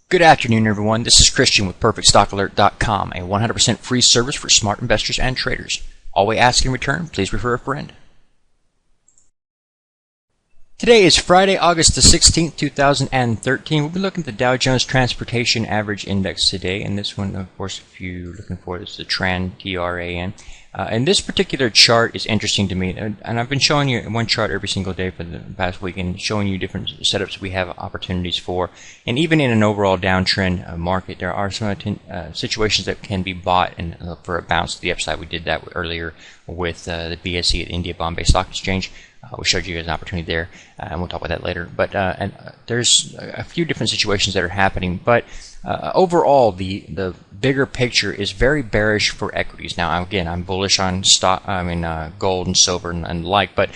Good afternoon, everyone. This is Christian with PerfectStockAlert.com, a 100% free service for smart investors and traders. All we ask in return, please refer a friend. Today is Friday, August the 16th, 2013. We'll be looking at the Dow Jones Transportation Average Index today, and this one, of course, if you're looking for it, is the TRAN, T-R-A-N. And this particular chart is interesting to me, and I've been showing you one chart every single day for the past week and showing you different setups we have opportunities for. And even in an overall downtrend market, there are some situations that can be bought and for a bounce to the upside. We did that earlier with the BSE at India Bombay Stock Exchange. We showed you guys an opportunity there, and we'll talk about that later. But there's a few different situations that are happening. But overall, the bigger picture is very bearish for equities. Now, again, I'm bullish on gold and silver and the like. But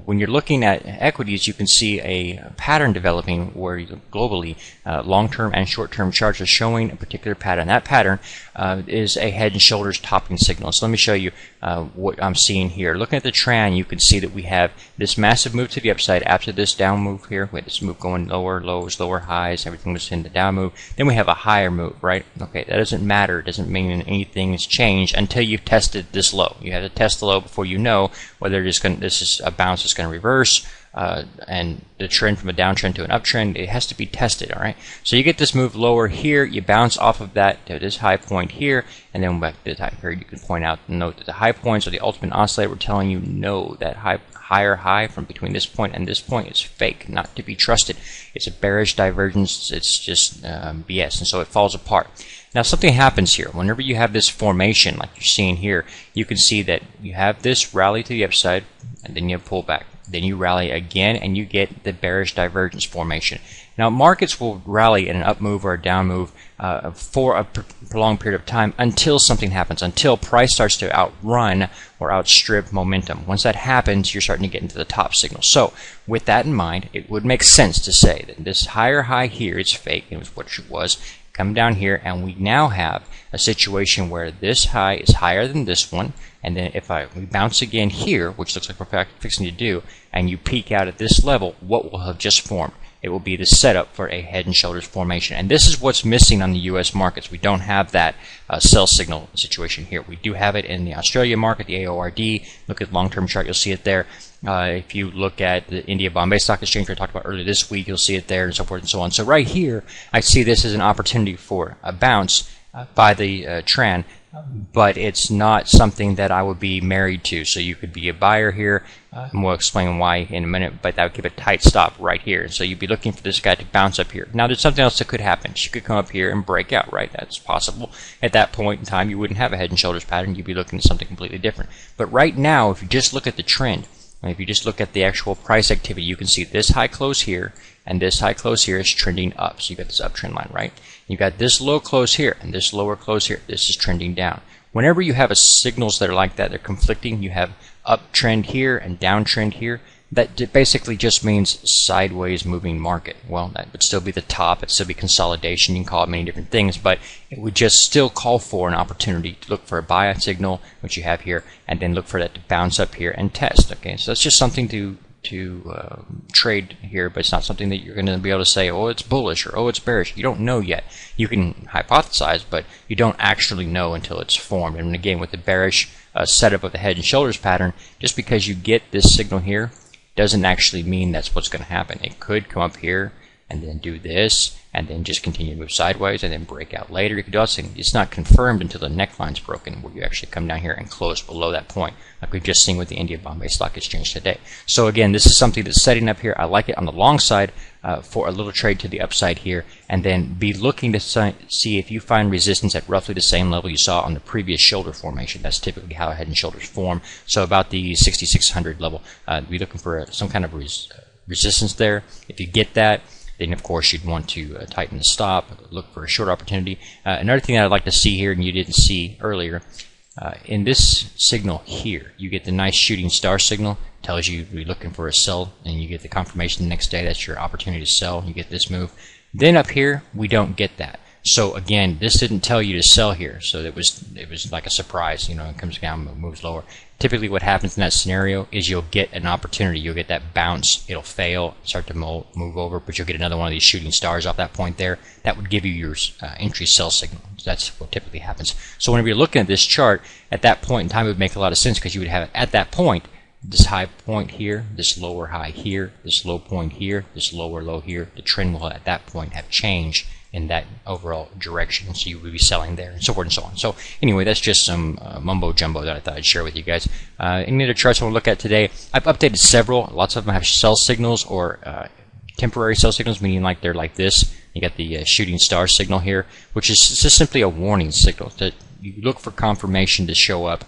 when you're looking at equities, you can see a pattern developing where globally, long-term and short-term charts are showing a particular pattern. That pattern is a head and shoulders topping signal. So let me show you what I'm seeing here. Looking at the TRAN, you can see that we have this massive move to the upside after this down move here. We had this move going lower lows, lower highs, everything was in the down move. Then we have a higher move, right? Okay, that doesn't matter. It doesn't mean anything has changed until you've tested this low. You have to test the low before you know whether this is a bounce that's going to reverse and the trend from a downtrend to an uptrend. It has to be tested, all right? So you get this move lower here, you bounce off of that to this high point here, and then back to the time period. You can point out and note that the high points or the ultimate oscillator, we're telling you no, that higher high from between this point and this point is fake, not to be trusted. It's a bearish divergence. It's just BS, and so it falls apart. Now something happens here. Whenever you have this formation like you're seeing here, you can see that you have this rally to the upside, and then you pull back. Then you rally again, and you get the bearish divergence formation. Now markets will rally in an up move or a down move for a prolonged period of time until something happens, until price starts to outrun or outstrip momentum. Once that happens, you're starting to get into the top signal. So with that in mind, it would make sense to say that this higher high here is fake. It was what it was. Come down here, and we now have a situation where this high is higher than this one, and then if we bounce again here, which looks like we're fixing to do, and you peak out at this level, what will have just formed? It will be the setup for a head and shoulders formation. And this is what's missing on the U.S. markets. We don't have that sell signal situation here. We do have it in the Australia market, the AORD. Look at long-term chart, you'll see it there. If you look at the India Bombay Stock Exchange, we talked about earlier this week, you'll see it there, and so forth and so on. So right here, I see this as an opportunity for a bounce by the TRAN, but it's not something that I would be married to. So you could be a buyer here, and we'll explain why in a minute, but that would give a tight stop right here. So you'd be looking for this guy to bounce up here. Now there's something else that could happen. She could come up here and break out, right? That's possible. At that point in time, you wouldn't have a head and shoulders pattern. You'd be looking at something completely different. But right now, if you just look at the trend, and if you just look at the actual price activity, you can see this high close here and this high close here is trending up. So you've got this uptrend line, right? You've got this low close here and this lower close here. This is trending down. Whenever you have signals that are like that, they're conflicting, you have uptrend here and downtrend here, that basically just means sideways moving market. Well, that would still be the top. It'd still be consolidation. You can call it many different things, but it would just still call for an opportunity to look for a buy signal, which you have here, and then look for that to bounce up here and test. Okay, so that's just something to trade here, but it's not something that you're going to be able to say, oh, it's bullish or oh, it's bearish. You don't know yet. You can hypothesize, but you don't actually know until it's formed. And again, with the bearish setup of the head and shoulders pattern, just because you get this signal here doesn't actually mean that's what's going to happen. It could come up here and then do this and then just continue to move sideways and then break out later. You could do something. It's not confirmed until the neckline's broken, where you actually come down here and close below that point, like we've just seen with the India Bombay Stock Exchange today. So again, this is something that's setting up here. I like it on the long side for a little trade to the upside here, and then be looking to see if you find resistance at roughly the same level you saw on the previous shoulder formation. That's typically how head and shoulders form. So about the 6,600 level, be looking for some kind of resistance there. If you get that, then of course you'd want to tighten the stop, look for a short opportunity. Another thing that I'd like to see here, and you didn't see earlier, in this signal here, you get the nice shooting star signal. Tells you you're looking for a sell, and you get the confirmation the next day. That's your opportunity to sell. You get this move. Then up here, we don't get that. So again, this didn't tell you to sell here, so it was like a surprise. It comes down, moves lower. Typically, what happens in that scenario is you'll get an opportunity. You'll get that bounce. It'll fail, start to move over, but you'll get another one of these shooting stars off that point there. That would give you your entry sell signal. That's what typically happens. So whenever you're looking at this chart, at that point in time, it would make a lot of sense because you would have it at that point. This high point here, this lower high here, this low point here, this lower low here. The trend will at that point have changed in that overall direction, so you would be selling there, and so forth and so on. So anyway, that's just some mumbo jumbo that I thought I'd share with you guys. Any other charts I want to look at today? I've updated several. Lots of them have sell signals or temporary sell signals, meaning like they're like this. You got the shooting star signal here, which is just simply a warning signal that you look for confirmation to show up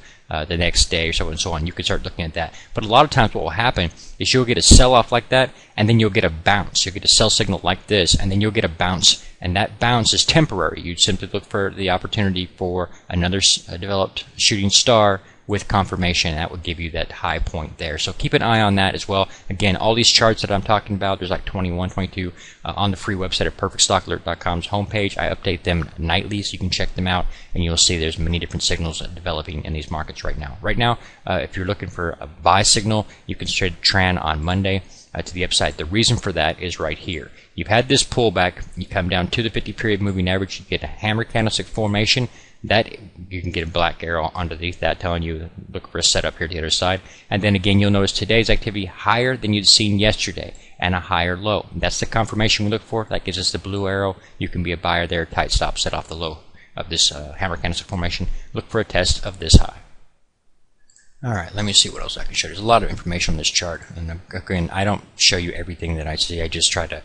the next day or so and so on. You can start looking at that. But a lot of times what will happen is you'll get a sell-off like that, and then you'll get a bounce. You'll get a sell signal like this, and then you'll get a bounce. And that bounce is temporary. You'd simply look for the opportunity for another developed shooting star with confirmation. That would give you that high point there. So keep an eye on that as well. Again, all these charts that I'm talking about, there's like 21, 22 on the free website at perfectstockalert.com's homepage. I update them nightly, so you can check them out, and you'll see there's many different signals developing in these markets right now. Right now, if you're looking for a buy signal, you can trade TRAN on Monday to the upside. The reason for that is right here. You've had this pullback. You come down to the 50-period moving average. You get a hammer candlestick formation. That you can get a black arrow underneath that telling you look for a setup here to the other side. And then again, you'll notice today's activity higher than you'd seen yesterday and a higher low. That's the confirmation we look for. That gives us the blue arrow. You can be a buyer there, tight stop, set off the low of this hammer candlestick formation. Look for a test of this high. Alright, let me see what else I can show you. There's a lot of information on this chart, and again, I don't show you everything that I see. I just try to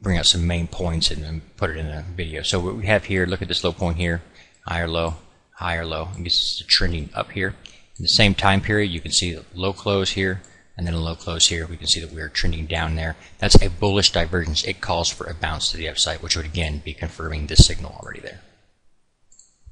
bring out some main points and put it in a video. So what we have here, look at this low point here, higher low, and this is trending up here. In the same time period, you can see the low close here, and then a low close here. We can see that we're trending down there. That's a bullish divergence. It calls for a bounce to the upside, which would again be confirming this signal already there.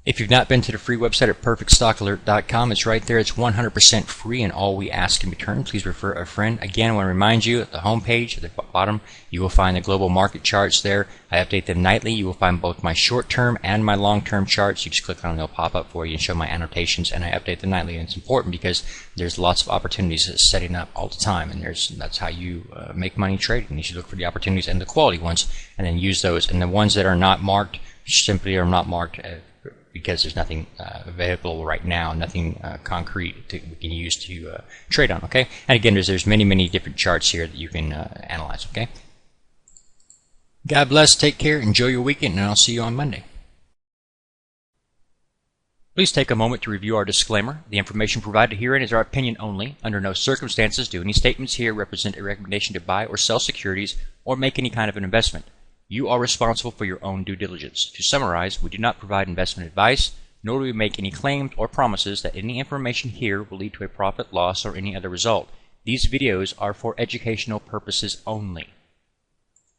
If you've not been to the free website at perfectstockalert.com, it's right there. It's 100% free, and all we ask in return, please refer a friend. Again, I want to remind you, at the home page, at the bottom, you will find the global market charts there. I update them nightly. You will find both my short-term and my long-term charts. You just click on them, they'll pop up for you and show my annotations, and I update them nightly. And it's important because there's lots of opportunities setting up all the time, and that's how you make money trading. You should look for the opportunities and the quality ones, and then use those. And the ones that are not marked simply are not marked because there's nothing available right now, nothing concrete we can use to trade on, okay? And again, there's many different charts here that you can analyze, okay? God bless, take care, enjoy your weekend, and I'll see you on Monday. Please take a moment to review our disclaimer. The information provided herein is our opinion only. Under no circumstances do any statements here represent a recommendation to buy or sell securities or make any kind of an investment. You are responsible for your own due diligence. To summarize, we do not provide investment advice, nor do we make any claims or promises that any information here will lead to a profit, loss, or any other result. These videos are for educational purposes only.